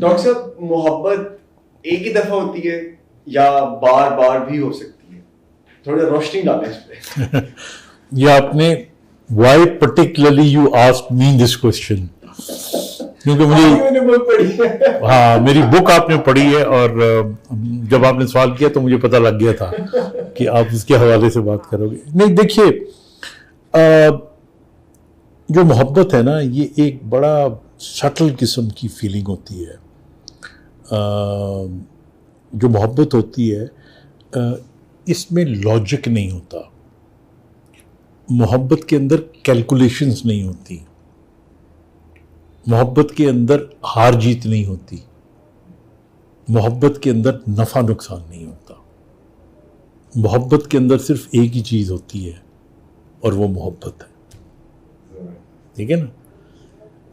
Doctor साहब, मोहब्बत एक ही दफा होती है या बार बार भी हो सकती है? थोड़ा रोशनी डालें इस पे। ये आपने why particularly you asked me this question? क्योंकि मैंने बुक पढ़ी है। हाँ, मेरी बुक आपने पढ़ी है और जब आपने सवाल किया तो मुझे पता लग गया था कि आप उसके हवाले से बात करोगे। नहीं, देखिए, जो मोहब्बत है ना, ये एक बड़ा सटल किस्म की फीलिंग होती है। जो मोहब्बत होती है, इसमें लॉजिक नहीं होता, मोहब्बत के अंदर कैलकुलेशंस नहीं होती, मोहब्बत के अंदर हार जीत नहीं होती, मोहब्बत के अंदर नफ़ा नुकसान नहीं होता। मोहब्बत के अंदर सिर्फ एक ही चीज़ होती है और वो मोहब्बत है। ठीक है ना?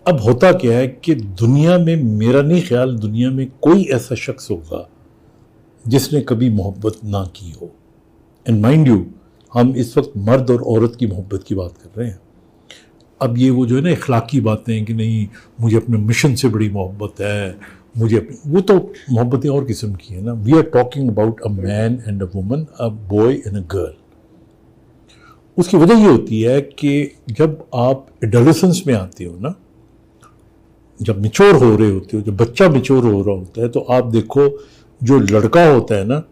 अब होता क्या है कि दुनिया में, मेरा नहीं ख्याल दुनिया में कोई ऐसा शख्स होगा जिसने कभी मोहब्बत ना की हो। एंड माइंड यू, हम इस वक्त मर्द और औरत की मोहब्बत की बात कर रहे हैं। अब ये वो जो है ना इखलाकी बातें हैं कि नहीं मुझे अपने मिशन से बड़ी मोहब्बत है, मुझे अपनी, वो तो मोहब्बतें और किस्म की है ना। We are talking about a man and a woman, a boy and a girl. उसकी वजह ये होती है कि जब आप एडोलेसेंस में आते हो ना, जब मिच्योर हो रहे होते हो, जब बच्चा मिच्योर हो रहा होता है, तो आप देखो जो लड़का होता है ना,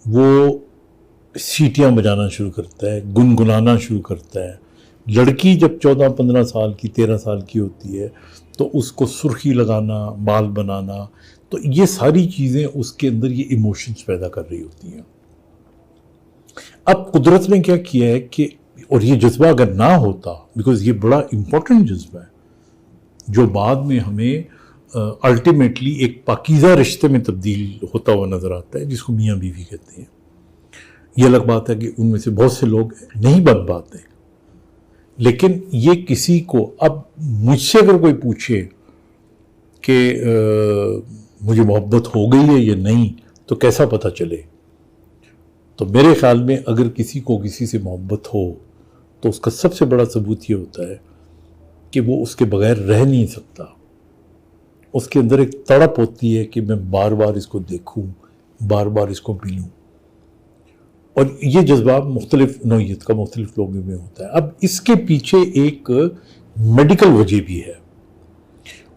वो सीटियां बजाना शुरू करता है, गुनगुनाना शुरू करता है। लड़की जब 14-15 साल की, 13 साल की होती है, तो उसको सुर्खी लगाना, बाल बनाना, तो ये सारी चीज़ें उसके अंदर ये इमोशंस पैदा कर रही होती हैं। अब कुदरत ने क्या किया है कि, और ये जज्बा अगर ना होता, बिकॉज ये बड़ा इम्पोर्टेंट जज्बा है जो बाद में हमें अल्टीमेटली एक पाकीज़ा रिश्ते में तब्दील होता हुआ नज़र आता है, जिसको मियाँ बीवी कहते हैं। ये अलग बात है कि उनमें से बहुत से लोग नहीं बन पाते, लेकिन ये किसी को, अब मुझसे अगर कोई पूछे कि मुझे मोहब्बत हो गई है या नहीं, तो कैसा पता चले? तो मेरे ख्याल में अगर किसी को किसी से मोहब्बत हो तो उसका सबसे बड़ा सबूत ये होता है कि वो उसके बगैर रह नहीं सकता। उसके अंदर एक तड़प होती है कि मैं बार बार इसको देखूं, बार बार इसको मिलूं। और ये जज्बा मुख्तलिफ नौइयत का मुख्तलिफ लोगों में होता है। अब इसके पीछे एक मेडिकल वजह भी है,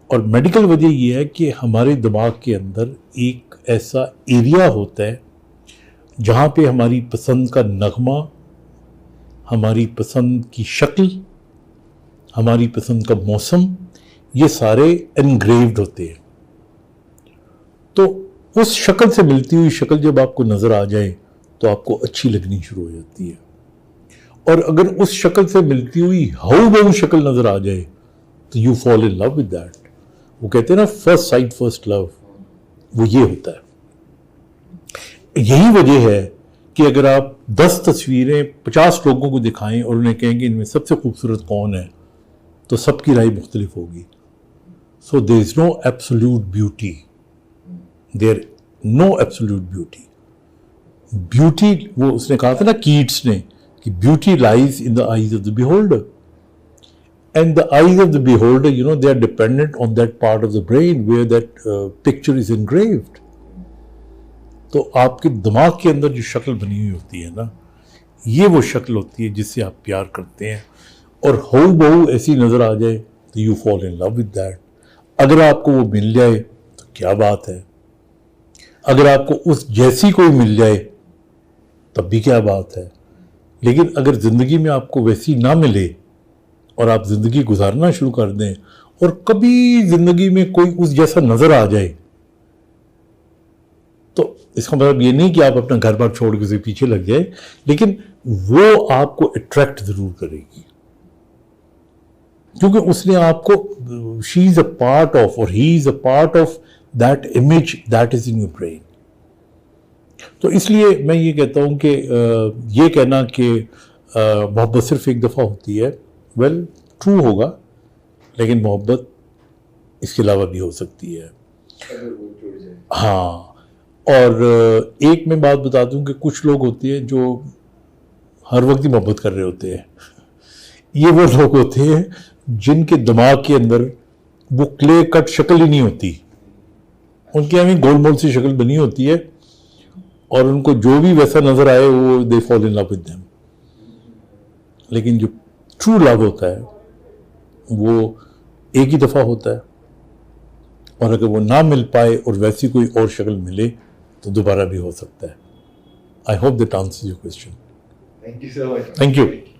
और मेडिकल वजह ये है कि हमारे दिमाग के अंदर एक ऐसा एरिया होता है जहाँ पे हमारी पसंद का नगमा, हमारी पसंद की शक्ल, हमारी पसंद का मौसम, ये सारे एनग्रेव्ड होते हैं। तो उस शक्ल से मिलती हुई शक्ल जब आपको नज़र आ जाए तो आपको अच्छी लगनी शुरू हो जाती है। और अगर उस शक्ल से मिलती हुई हऊ बहू शक्ल नज़र आ जाए तो you fall in love with that. वो कहते हैं ना, फर्स्ट साइट फर्स्ट लव, वो ये होता है। यही वजह है कि अगर आप 10 तस्वीरें 50 लोगों को दिखाएं और उन्हें कहेंगे इनमें सबसे खूबसूरत कौन है, तो सबकी राय मुख्तलिफ होगी। So there is no absolute beauty, there no absolute beauty. Beauty, वो उसने कहा था ना कीट्स ने, कि beauty lies in the eyes of the beholder, and the eyes of the beholder, you know, they are dependent on that part of the brain where that picture is engraved. तो आपके दिमाग के अंदर जो शक्ल बनी हुई होती है ना, ये वो शक्ल होती है जिससे आप प्यार करते हैं। और हऊ बहू ऐसी नजर आ जाए तो you fall in love with that. अगर आपको वो मिल जाए तो क्या बात है, अगर आपको उस जैसी कोई मिल जाए तब भी क्या बात है। लेकिन अगर ज़िंदगी में आपको वैसी ना मिले और आप ज़िंदगी गुजारना शुरू कर दें और कभी ज़िंदगी में कोई उस जैसा नज़र आ जाए, तो इसका मतलब ये नहीं कि आप अपना घर बार छोड़ के उसे पीछे लग जाए, लेकिन वो आपको अट्रैक्ट ज़रूर करेगी, क्योंकि उसने आपको, she is a part of, और he is a part of that image that is in your brain. तो इसलिए मैं ये कहता हूँ कि ये कहना कि मोहब्बत सिर्फ एक दफ़ा होती है, वेल ट्रू होगा, लेकिन मोहब्बत इसके अलावा भी हो सकती है। हाँ, और एक मैं बात बता दूं कि कुछ लोग होते हैं जो हर वक्त ही मोहब्बत कर रहे होते हैं। ये वो लोग होते हैं जिनके दिमाग के अंदर वो क्ले कट शक्ल ही नहीं होती, उनकी हमें गोलमोल सी शक्ल बनी होती है और उनको जो भी वैसा नजर आए वो they fall in love with them. लेकिन जो ट्रू लव होता है वो एक ही दफा होता है, और अगर वो ना मिल पाए और वैसी कोई और शक्ल मिले तो दोबारा भी हो सकता है। I hope that answers your question. Thank you so much. Thank you.